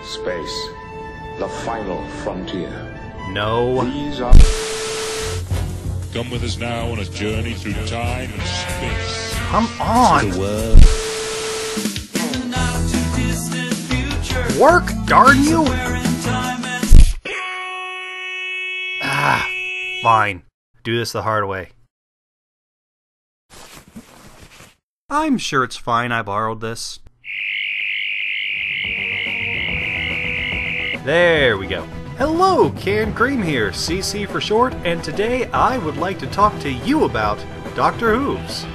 Space, the final frontier. No. These are... Come with us now on a journey through time and space. Come on! Work, darn you! Fine. Do this the hard way. I'm sure it's fine I borrowed this. There we go. Hello, Canned Cream here, CC for short, and today I would like to talk to you about Dr. Whooves.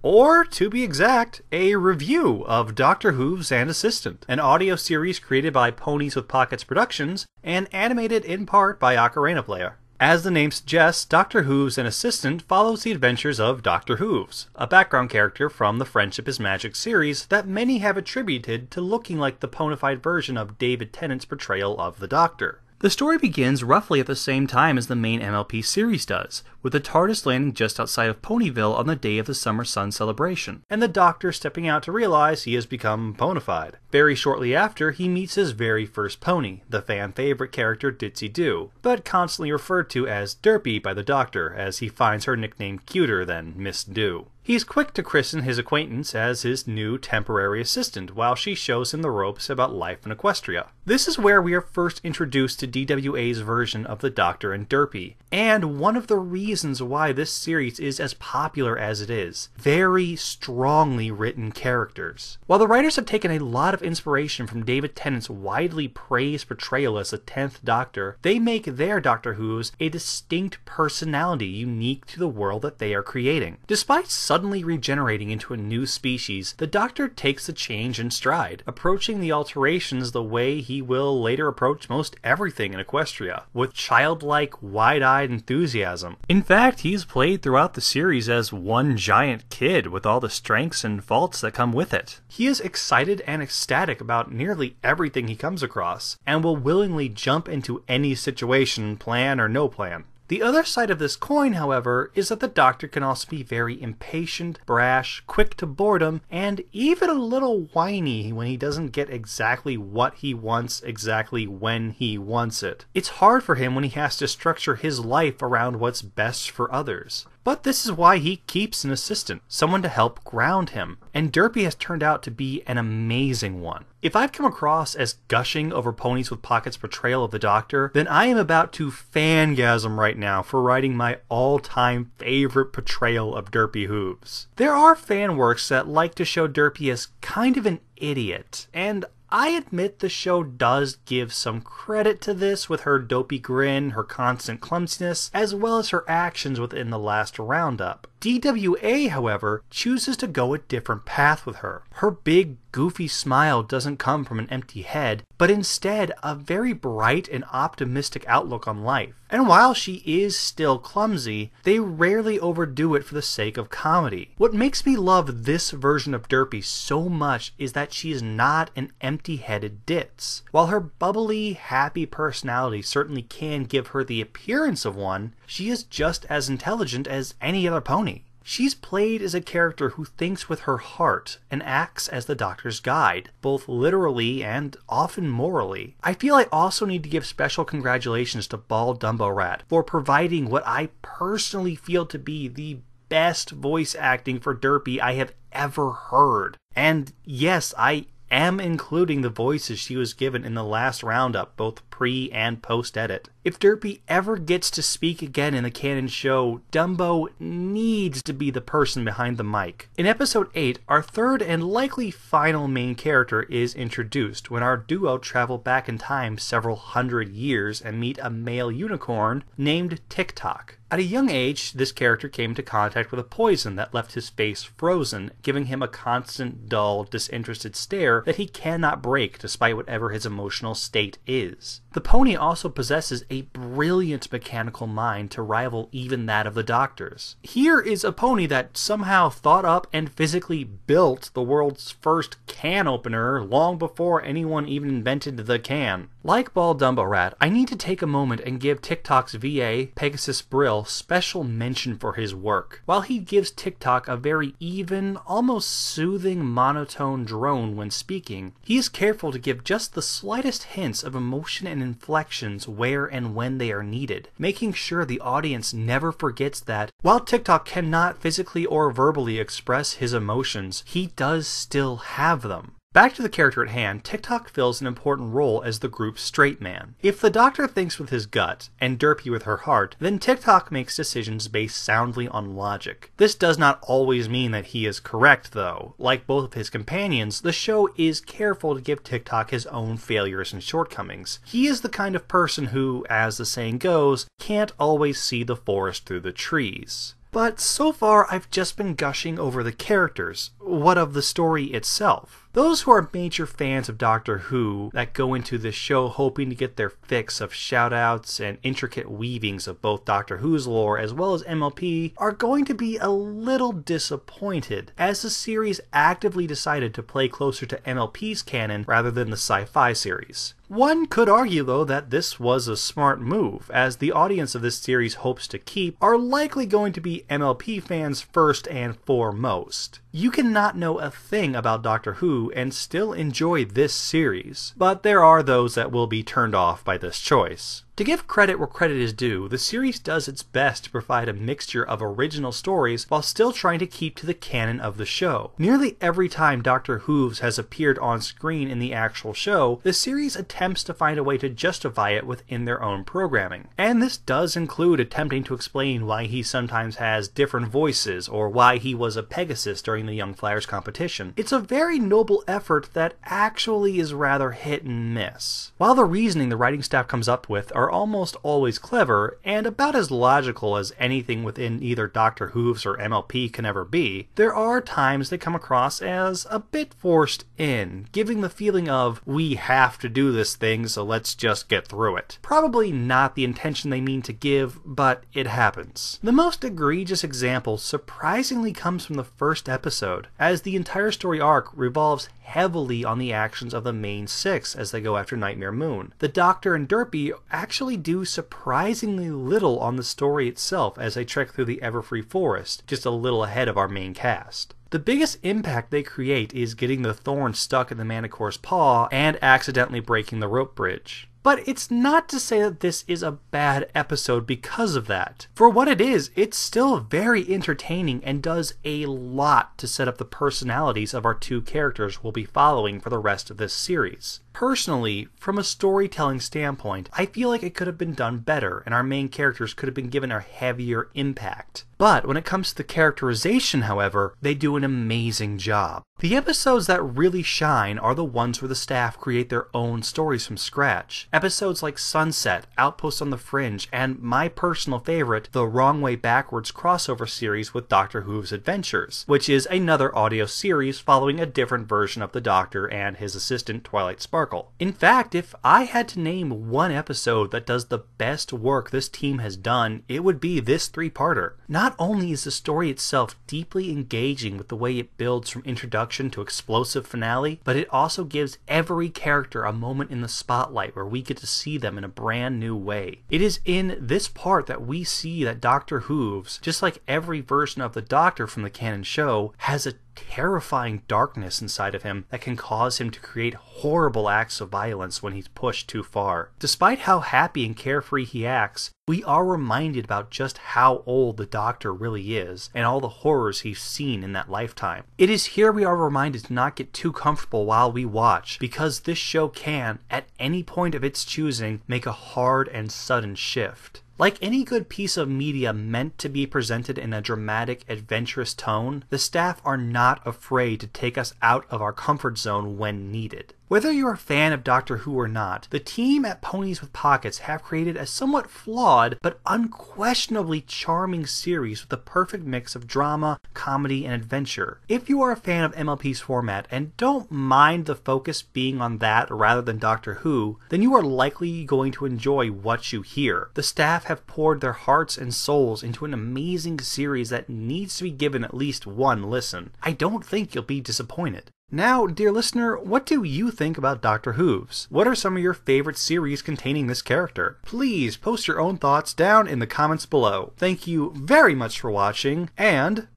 Or, to be exact, a review of Dr. Whooves and Assistant, an audio series created by Ponies with Pockets Productions and animated in part by Ocarina Player. As the name suggests, Dr. Whooves and Assistant follows the adventures of Dr. Whooves, a background character from the Friendship is Magic series that many have attributed to looking like the ponified version of David Tennant's portrayal of the Doctor. The story begins roughly at the same time as the main MLP series does, with the TARDIS landing just outside of Ponyville on the day of the Summer Sun celebration, and the Doctor stepping out to realize he has become ponified. Very shortly after, he meets his very first pony, the fan-favorite character Ditsy Doo, but constantly referred to as Derpy by the Doctor, as he finds her nickname cuter than Miss Doo. He's quick to christen his acquaintance as his new temporary assistant while she shows him the ropes about life in Equestria. This is where we are first introduced to DW&A's version of the Doctor and Derpy, and one of the reasons why this series is as popular as it is. Very strongly written characters. While the writers have taken a lot of inspiration from David Tennant's widely praised portrayal as the 10th Doctor, they make their Doctor Whooves a distinct personality unique to the world that they are creating. Despite suddenly regenerating into a new species, the Doctor takes the change in stride, approaching the alterations the way he will later approach most everything in Equestria, with childlike, wide-eyed enthusiasm. In fact, he's played throughout the series as one giant kid with all the strengths and faults that come with it. He is excited and ecstatic about nearly everything he comes across, and will willingly jump into any situation, plan or no plan. The other side of this coin, however, is that the Doctor can also be very impatient, brash, quick to boredom, and even a little whiny when he doesn't get exactly what he wants exactly when he wants it. It's hard for him when he has to structure his life around what's best for others. But this is why he keeps an assistant, someone to help ground him, and Derpy has turned out to be an amazing one. If I've come across as gushing over Ponies with Pockets' portrayal of the Doctor, then I am about to fangasm right now for writing my all-time favorite portrayal of Derpy Whooves. There are fan works that like to show Derpy as kind of an idiot, and I admit the show does give some credit to this with her dopey grin, her constant clumsiness, as well as her actions within the last roundup. DW&A, however, chooses to go a different path with her. Her big, goofy smile doesn't come from an empty head, but instead a very bright and optimistic outlook on life. And while she is still clumsy, they rarely overdo it for the sake of comedy. What makes me love this version of Derpy so much is that she is not an empty-headed ditz. While her bubbly, happy personality certainly can give her the appearance of one, she is just as intelligent as any other pony. She's played as a character who thinks with her heart and acts as the Doctor's guide, both literally and often morally. I feel I also need to give special congratulations to Bald Dumbo Rat for providing what I personally feel to be the best voice acting for Derpy I have ever heard. And yes, I am including the voices she was given in the last roundup, both pre and post edit. If Derpy ever gets to speak again in the canon show, Dumbo needs to be the person behind the mic. In episode 8, our third and likely final main character is introduced when our duo travel back in time several hundred years and meet a male unicorn named Tick-Tock. At a young age, this character came into contact with a poison that left his face frozen, giving him a constant, dull, disinterested stare that he cannot break despite whatever his emotional state is. The pony also possesses a brilliant mechanical mind to rival even that of the Doctor's. Here is a pony that somehow thought up and physically built the world's first can opener long before anyone even invented the can. Like Bald Dumbo Rat, I need to take a moment and give TikTok's VA, Pegasus Brill, special mention for his work. While he gives TikTok a very even, almost soothing monotone drone when speaking, he is careful to give just the slightest hints of emotion and inflections where and when they are needed, making sure the audience never forgets that while TikTok cannot physically or verbally express his emotions, he does still have them. Back to the character at hand, TikTok fills an important role as the group's straight man. If the Doctor thinks with his gut, and Derpy with her heart, then TikTok makes decisions based soundly on logic. This does not always mean that he is correct, though. Like both of his companions, the show is careful to give TikTok his own failures and shortcomings. He is the kind of person who, as the saying goes, can't always see the forest through the trees. But so far, I've just been gushing over the characters. What of the story itself? Those who are major fans of Doctor Who that go into this show hoping to get their fix of shoutouts and intricate weavings of both Doctor Who's lore as well as MLP are going to be a little disappointed, as the series actively decided to play closer to MLP's canon rather than the sci-fi series. One could argue, though, that this was a smart move, as the audience of this series hopes to keep are likely going to be MLP fans first and foremost. You cannot know a thing about Doctor Who and still enjoy this series, but there are those that will be turned off by this choice. To give credit where credit is due, the series does its best to provide a mixture of original stories while still trying to keep to the canon of the show. Nearly every time Dr. Whooves has appeared on screen in the actual show, the series attempts to find a way to justify it within their own programming. And this does include attempting to explain why he sometimes has different voices or why he was a Pegasus during the Young Flyers competition. It's a very noble effort that actually is rather hit and miss. While the reasoning the writing staff comes up with are almost always clever and about as logical as anything within either Dr. Whooves or MLP can ever be, there are times they come across as a bit forced in, giving the feeling of, we have to do this thing, so let's just get through it. Probably not the intention they mean to give, but it happens. The most egregious example surprisingly comes from the first episode, as the entire story arc revolves heavily on the actions of the main six as they go after Nightmare Moon. The Doctor and Derpy actually do surprisingly little on the story itself as they trek through the Everfree Forest, just a little ahead of our main cast. The biggest impact they create is getting the thorn stuck in the Manicore's paw and accidentally breaking the rope bridge. But it's not to say that this is a bad episode because of that. For what it is, it's still very entertaining and does a lot to set up the personalities of our two characters we'll be following for the rest of this series. Personally, from a storytelling standpoint, I feel like it could have been done better and our main characters could have been given a heavier impact. But when it comes to the characterization, however, they do an amazing job. The episodes that really shine are the ones where the staff create their own stories from scratch. Episodes like Sunset, Outpost on the Fringe, and my personal favorite, the Wrong Way Backwards crossover series with Doctor Who's Adventures, which is another audio series following a different version of the Doctor and his assistant Twilight Sparkle. In fact, if I had to name one episode that does the best work this team has done, it would be this three-parter. Not only is the story itself deeply engaging with the way it builds from introduction to explosive finale, but it also gives every character a moment in the spotlight where we get to see them in a brand new way. It is in this part that we see that Dr. Whooves, just like every version of the Doctor from the canon show, has a terrifying darkness inside of him that can cause him to create horrible acts of violence when he's pushed too far. Despite how happy and carefree he acts, we are reminded about just how old the Doctor really is and all the horrors he's seen in that lifetime. It is here we are reminded to not get too comfortable while we watch, because this show can, at any point of its choosing, make a hard and sudden shift. Like any good piece of media meant to be presented in a dramatic, adventurous tone, the staff are not afraid to take us out of our comfort zone when needed. Whether you're a fan of Doctor Who or not, the team at Ponies with Pockets have created a somewhat flawed but unquestionably charming series with a perfect mix of drama, comedy, and adventure. If you are a fan of MLP's format and don't mind the focus being on that rather than Doctor Who, then you are likely going to enjoy what you hear. The staff have poured their hearts and souls into an amazing series that needs to be given at least one listen. I don't think you'll be disappointed. Now, dear listener, what do you think about Dr. Whooves? What are some of your favorite series containing this character? Please post your own thoughts down in the comments below. Thank you very much for watching, and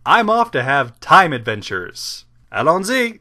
I'm off to have time adventures. Allons-y!